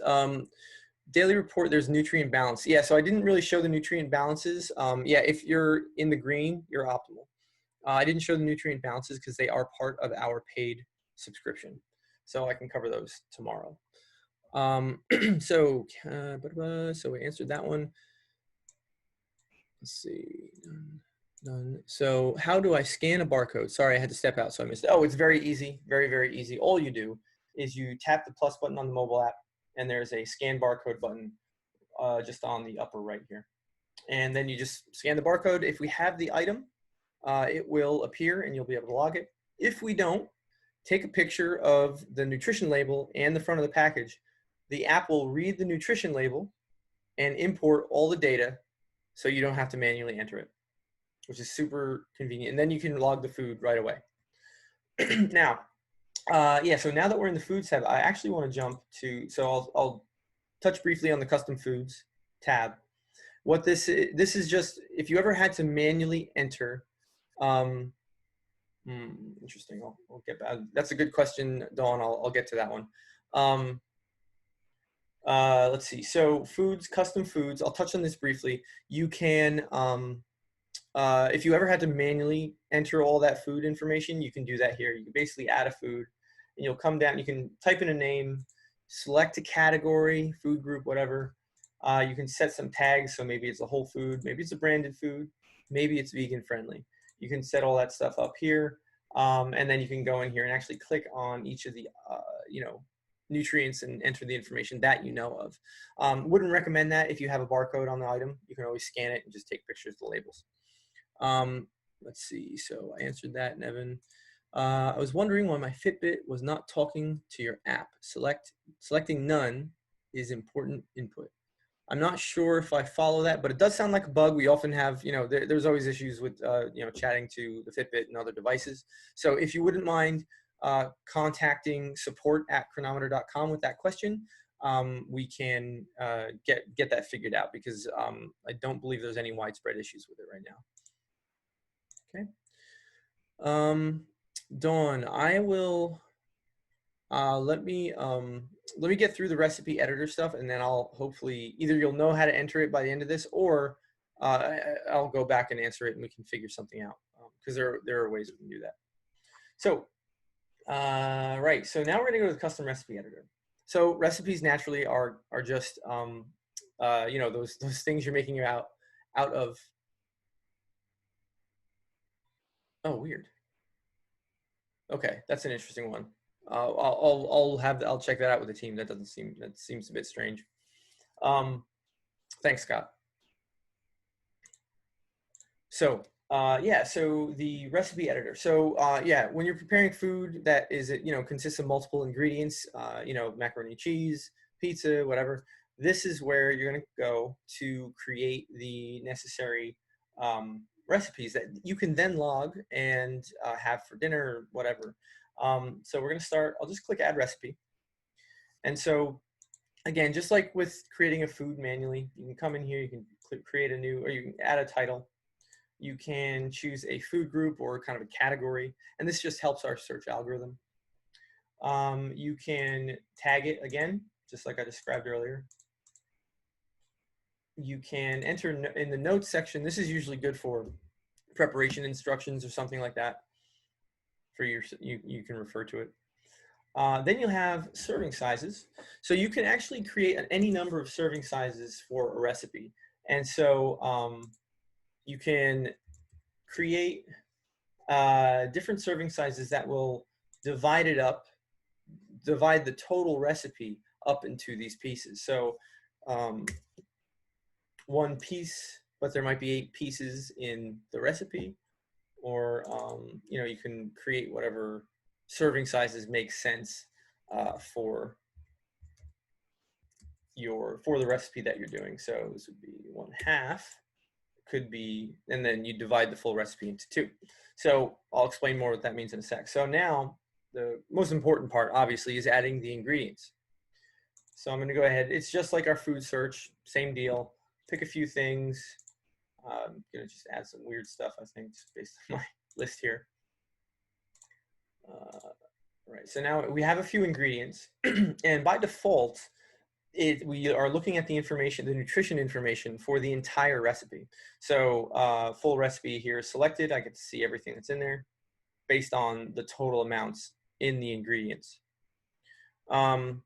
Daily report, there's nutrient balance. Yeah, so I didn't really show the nutrient balances. Yeah, if you're in the green, you're optimal. I didn't show the nutrient balances because they are part of our paid subscription. So I can cover those tomorrow. So we answered that one. Let's see. Done. So how do I scan a barcode? Sorry, I had to step out, so I missed it. Oh, it's very easy, very, very easy. All you do is you tap the plus button on the mobile app, and there's a scan barcode button just on the upper right here. And then you just scan the barcode. If we have the item, it will appear, and you'll be able to log it. If we don't, take a picture of the nutrition label and the front of the package. The app will read the nutrition label and import all the data so you don't have to manually enter it, which is super convenient. And then you can log the food right away. Now, yeah, so now that we're in the foods tab, I actually want to jump to, so I'll touch briefly on the custom foods tab. What this is just, if you ever had to manually enter, interesting. I'll get back. That's a good question, Dawn. I'll get to that one. Let's see. So foods, custom foods. I'll touch on this briefly. You can, if you ever had to manually enter all that food information, you can do that here. You can basically add a food, and you'll come down. You can type in a name, select a category, food group, whatever. You can set some tags. So maybe it's a whole food, maybe it's a branded food, maybe it's vegan friendly. You can set all that stuff up here, and then you can go in here and actually click on each of the nutrients and enter the information that you know of. Wouldn't recommend that if you have a barcode on the item. You can always scan it and just take pictures of the labels. Let's see. So I answered that, Nevin. I was wondering why my Fitbit was not talking to your app. Selecting none is important input. I'm not sure if I follow that, but it does sound like a bug. We often have, there's always issues with, chatting to the Fitbit and other devices. So if you wouldn't mind contacting support@cronometer.com with that question, we can get that figured out, because I don't believe there's any widespread issues with it right now. Okay. Dawn, I will. Let me get through the recipe editor stuff, and then I'll hopefully either you'll know how to enter it by the end of this, or I'll go back and answer it, and we can figure something out, because there are ways we can do that. So right, so now we're gonna go to the custom recipe editor. So recipes naturally are just those things you're making out of. Oh, weird. Okay, that's an interesting one. I'll check that out with the team. That seems a bit strange. Thanks, Scott. So yeah, so the recipe editor. So yeah, when you're preparing food that is consists of multiple ingredients, macaroni and cheese, pizza, whatever, this is where you're going to go to create the necessary recipes that you can then log and have for dinner or whatever. So we're going to start. I'll just click add recipe. And so again, just like with creating a food manually, you can come in here, you can create a new, or you can add a title. You can choose a food group or kind of a category, and this just helps our search algorithm. You can tag it again, just like I described earlier. You can enter in the notes section. This is usually good for preparation instructions or something like that. For your, you can refer to it. Then you'll have serving sizes. So you can actually create any number of serving sizes for a recipe. And so you can create different serving sizes that will divide it up, divide the total recipe up into these pieces. So one piece, but there might be 8 pieces in the recipe, or you know, you can create whatever serving sizes make sense for the recipe that you're doing. So this would be 1/2, could be, and then you divide the full recipe into 2. So I'll explain more what that means in a sec. So now the most important part, obviously, is adding the ingredients. So I'm going to go ahead. It's just like our food search, same deal. Pick a few things. I'm going to just add some weird stuff, I think, just based on my list here. Right, so now we have a few ingredients, and by default, we are looking at the information, the nutrition information for the entire recipe. So full recipe here is selected. I get to see everything that's in there based on the total amounts in the ingredients. And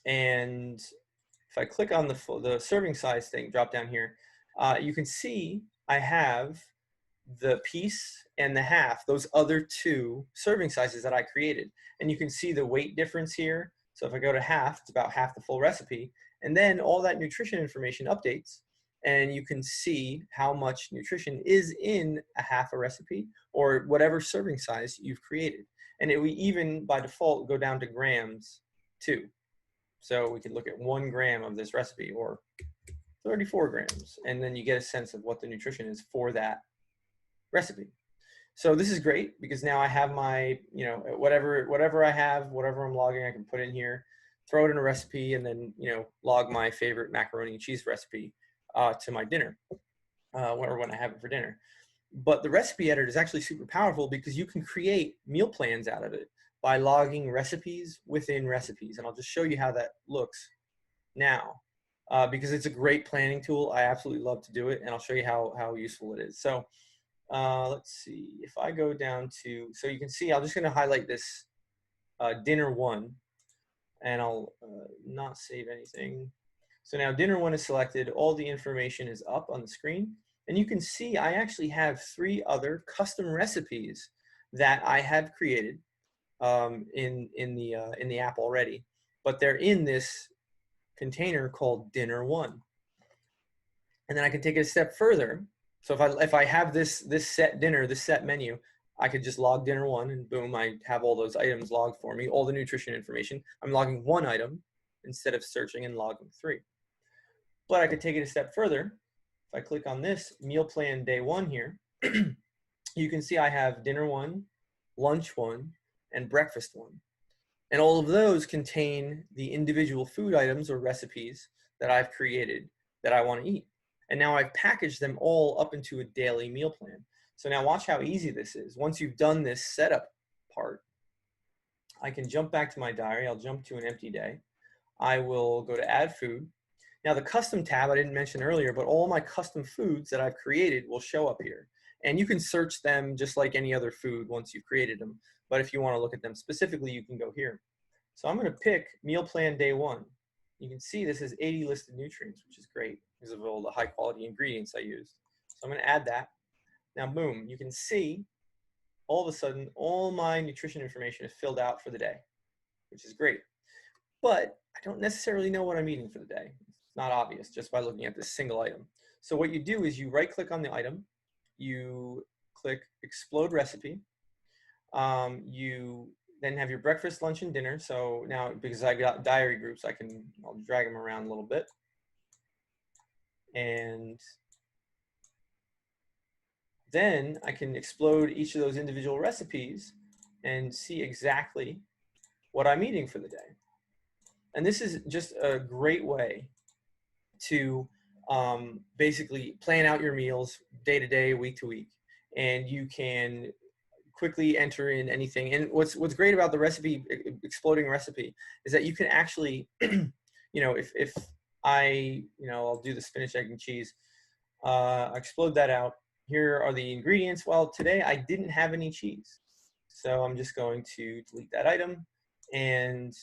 if I click on the serving size thing, drop down here, you can see I have the piece and the half, those other 2 serving sizes that I created. And you can see the weight difference here. So if I go to half, it's about half the full recipe. And then all that nutrition information updates, and you can see how much nutrition is in a half a recipe or whatever serving size you've created. And we even, by default, go down to grams too. So we could look at 1 gram of this recipe or 34 grams, and then you get a sense of what the nutrition is for that recipe. So this is great because now I have my, you know, whatever I have, whatever I'm logging, I can put in here, throw it in a recipe, and then, you know, log my favorite macaroni and cheese recipe to my dinner, or when I have it for dinner. But the recipe editor is actually super powerful because you can create meal plans out of it by logging recipes within recipes. And I'll just show you how that looks now because it's a great planning tool. I absolutely love to do it, and I'll show you how useful it is. So let's see, if I go down to, so you can see, I'm just going to highlight this dinner 1, and I'll not save anything. So now dinner 1 is selected. All the information is up on the screen, and you can see I actually have 3 other custom recipes that I have created in the app already, but they're in this container called dinner 1. And then I can take it a step further. So if I have this set dinner, this set menu, I could just log dinner 1, and boom, I have all those items logged for me, all the nutrition information. I'm logging 1 item instead of searching and logging 3. But I could take it a step further. If I click on this meal plan day 1 here, you can see I have dinner 1, lunch 1, and breakfast 1. And all of those contain the individual food items or recipes that I've created that I want to eat. And now I've packaged them all up into a daily meal plan. So now watch how easy this is. Once you've done this setup part, I can jump back to my diary. I'll jump to an empty day. I will go to add food. Now the custom tab I didn't mention earlier, but all my custom foods that I've created will show up here. And you can search them just like any other food once you've created them. But if you want to look at them specifically, you can go here. So I'm going to pick meal plan day 1. You can see this is 80 listed nutrients, which is great because of all the high quality ingredients I used. So I'm going to add that. Now, boom, you can see all of a sudden all my nutrition information is filled out for the day, which is great. But I don't necessarily know what I'm eating for the day. It's not obvious just by looking at this single item. So what you do is you right click on the item, you click explode recipe, you then have your breakfast, lunch, and dinner. So now, because I got diary groups, I'll drag them around a little bit. And then I can explode each of those individual recipes and see exactly what I'm eating for the day. And this is just a great way to basically plan out your meals day to day, week to week. And you can quickly enter in anything. And what's great about the recipe, exploding recipe, is that you can actually, if I, I'll do the spinach, egg, and cheese. Explode that out. Here are the ingredients. Well, today I didn't have any cheese. So I'm just going to delete that item. And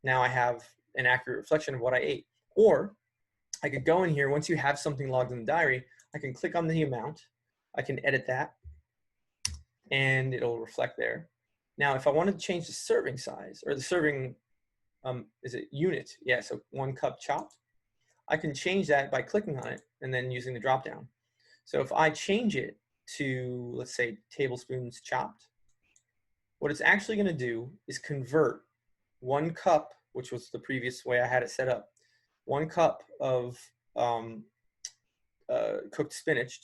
now I have an accurate reflection of what I ate. Or I could go in here, once you have something logged in the diary, I can click on the amount. I can edit that and it'll reflect there. Now, if I wanted to change the serving size or the serving, is it unit? Yeah, so 1 cup chopped. I can change that by clicking on it and then using the drop down. So if I change it to, let's say, tablespoons chopped, what it's actually going to do is convert 1 cup, which was the previous way I had it set up, 1 cup of cooked spinach.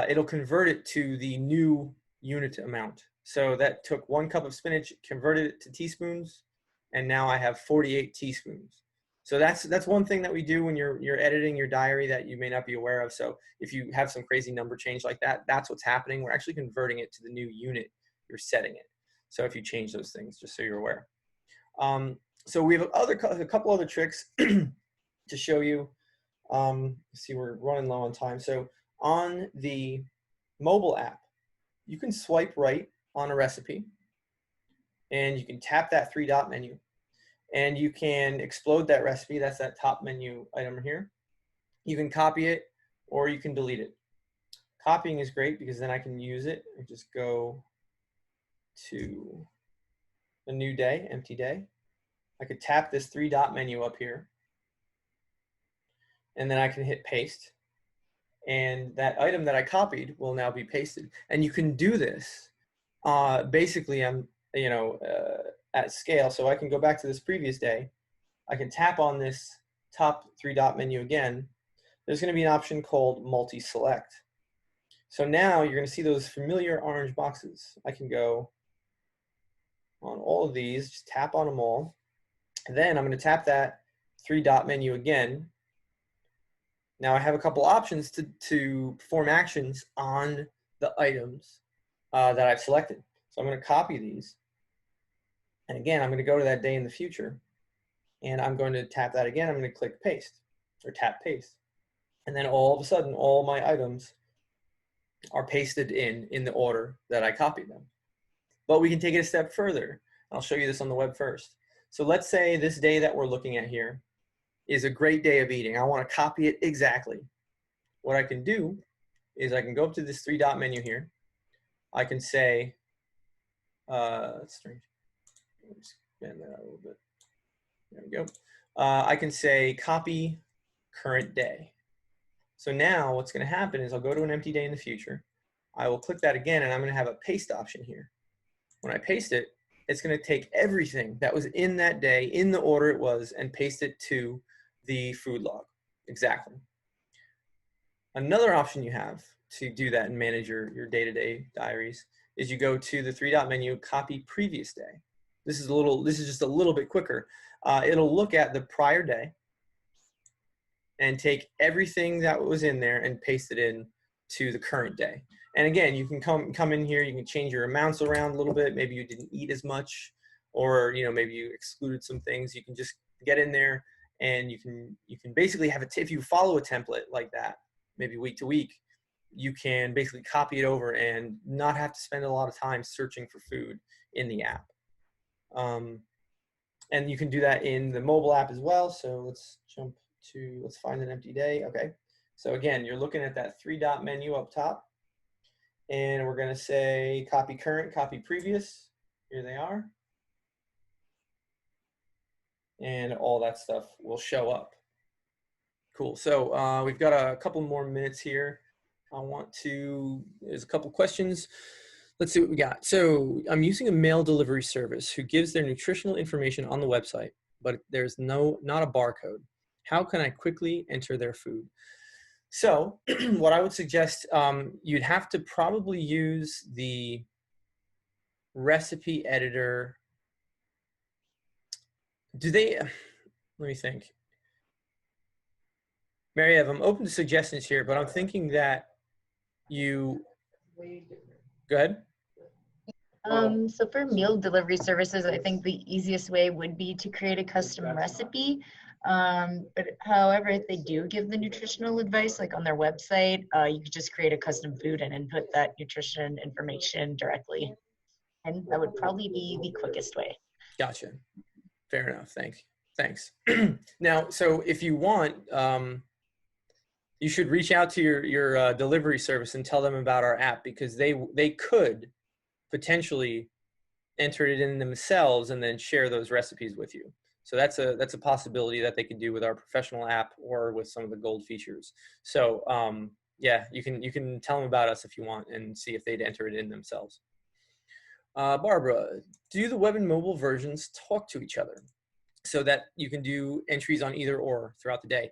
It'll convert it to the new unit amount. So that took 1 cup of spinach, converted it to teaspoons, and now I have 48 teaspoons. So that's one thing that we do when you're editing your diary that you may not be aware of. So if you have some crazy number change like that, that's what's happening. We're actually converting it to the new unit you're setting it. So if you change those things, just so you're aware. So we have a couple other tricks to show you. See, we're running low on time. So on the mobile app, you can swipe right on a recipe and you can tap that 3-dot menu and you can explode that recipe. That's that top menu item here. You can copy it or you can delete it. Copying is great because then I can use it and just go to a new day, empty day. I could tap this 3-dot menu up here and then I can hit paste. And that item that I copied will now be pasted. And you can do this basically at scale. So I can go back to this previous day. I can tap on this top 3-dot menu again. There's going to be an option called Multiselect. So now you're going to see those familiar orange boxes. I can go on all of these, just tap on them all. And then I'm going to tap that 3-dot menu again. Now I have a couple options to perform actions on the items that I've selected. So I'm going to copy these. And again, I'm going to go to that day in the future. And I'm going to tap that again. I'm going to click paste or tap paste. And then all of a sudden, all my items are pasted in the order that I copied them. But we can take it a step further. I'll show you this on the web first. So let's say this day that we're looking at here is a great day of eating. I want to copy it exactly. What I can do is I can go up to this 3-dot menu here. I can say, that's strange. Expand that out a little bit. There we go. I can say copy current day. So now what's going to happen is I'll go to an empty day in the future. I will click that again and I'm going to have a paste option here. When I paste it, it's going to take everything that was in that day in the order it was and paste it to the food log. Exactly. Another option you have to do that and manage your day-to-day diaries is you go to the 3-dot menu, copy previous day. This is just a little bit quicker. It'll look at the prior day and take everything that was in there and paste it in to the current day. And again, you can come in here, you can change your amounts around a little bit. Maybe you didn't eat as much, or maybe you excluded some things. You can just get in there and you can basically have if you follow a template like that, maybe week to week, you can basically copy it over and not have to spend a lot of time searching for food in the app. And you can do that in the mobile app as well. So let's find an empty day. Okay. So again, you're looking at that 3-dot menu up top and we're going to say copy current, copy previous. Here they are. And all that stuff will show up. Cool. So we've got a couple more minutes here. There's a couple questions. Let's see what we got. So I'm using a mail delivery service who gives their nutritional information on the website, but there's not a barcode. How can I quickly enter their food? So what I would suggest, you'd have to probably use the recipe editor Do they, let me think. Mary Ev, I'm open to suggestions here, but I'm thinking that you, go ahead. So for meal delivery services, I think the easiest way would be to create a custom recipe. But however, if they do give the nutritional advice, like on their website, you could just create a custom food and input that nutrition information directly. And that would probably be the quickest way. Gotcha. Fair enough. Thanks. Now, so if you want, you should reach out to your delivery service and tell them about our app, because they could potentially enter it in themselves and then share those recipes with you. So that's a possibility that they could do with our professional app or with some of the gold features. So yeah, you can tell them about us if you want and see if they'd enter it in themselves. Barbara, do the web and mobile versions talk to each other so that you can do entries on either or throughout the day?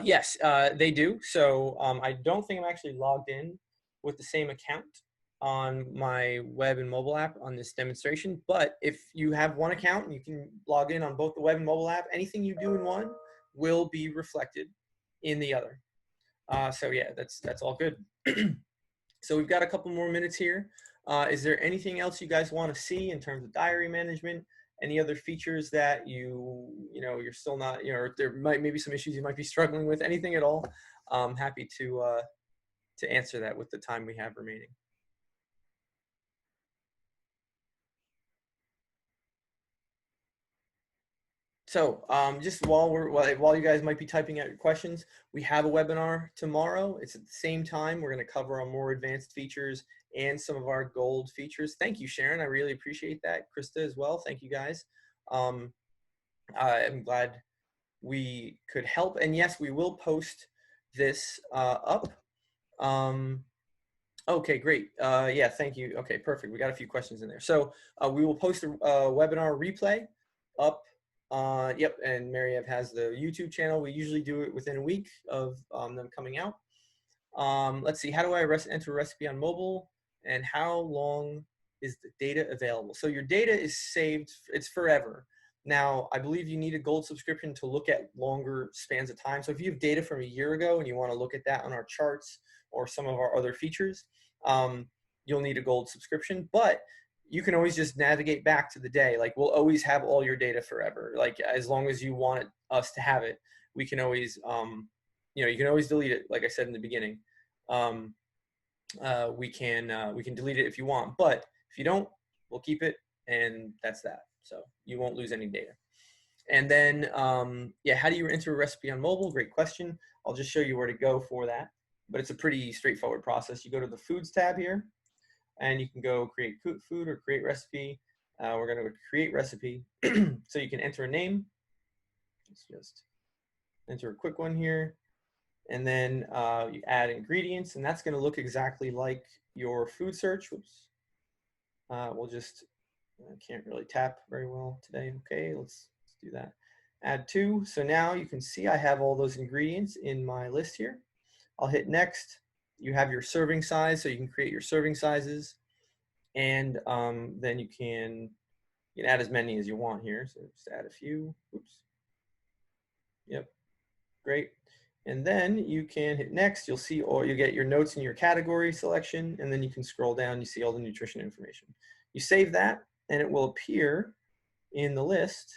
Yes, they do. So I don't think I'm actually logged in with the same account on my web and mobile app on this demonstration. But if you have one account, you can log in on both the web and mobile app. Anything you do in one will be reflected in the other. So yeah, that's all good. So we've got a couple more minutes here. Is there anything else you guys want to see in terms of diary management? Any other features that you're still not, or there maybe some issues you might be struggling with? Anything at all? I'm happy to answer that with the time we have remaining. So just while you guys might be typing out your questions, we have a webinar tomorrow. It's at the same time. We're going to cover our more advanced features and some of our gold features. Thank you, Sharon. I really appreciate that. Krista as well. Thank you, guys. I'm glad we could help. And yes, we will post this up. Okay, great. Yeah, thank you. Okay, perfect. We got a few questions in there. So we will post a webinar replay up. Yep, and Mary Ev has the YouTube channel. We usually do it within a week of them coming out. Let's see, how do I enter a recipe on mobile, and how long is the data available? So your data is saved, it's forever. Now, I believe you need a gold subscription to look at longer spans of time. So if you have data from a year ago and you want to look at that on our charts or some of our other features, you'll need a gold subscription. But you can always just navigate back to the day. Like, we'll always have all your data forever. Like, as long as you want us to have it, we can always, you can always delete it. Like I said in the beginning, we can delete it if you want, but if you don't, we'll keep it, and that's that. So you won't lose any data. And then, yeah, how do you enter a recipe on mobile? Great question. I'll just show you where to go for that, but it's a pretty straightforward process. You go to the Foods tab here, and you can go create food or create recipe. We're going to go create recipe. So you can enter a name. Let's just enter a quick one here. And then you add ingredients, and that's going to look exactly like your food search. Whoops. We'll just, I can't really tap very well today. Okay, let's do that. Add to. So now you can see I have all those ingredients in my list here. I'll hit next. You have your serving size, so you can create your serving sizes, and then you can add as many as you want here. So just add a few. Oops. Yep. Great. And then you can hit next. You'll see, or you get your notes in your category selection, and then you can scroll down. You see all the nutrition information. You save that, and it will appear in the list.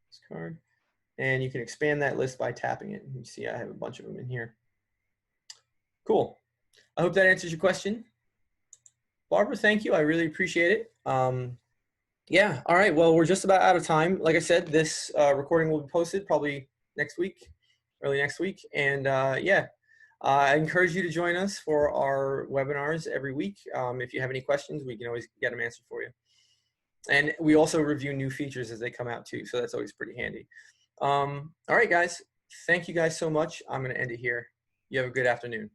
This card, and you can expand that list by tapping it. You see, I have a bunch of them in here. Cool. I hope that answers your question. Barbara, thank you. I really appreciate it. Yeah, all right. Well, we're just about out of time. Like I said, this recording will be posted probably next week, early next week. And yeah, I encourage you to join us for our webinars every week. If you have any questions, we can always get them answered for you. And we also review new features as they come out too, so that's always pretty handy. All right, guys. Thank you guys so much. I'm going to end it here. You have a good afternoon.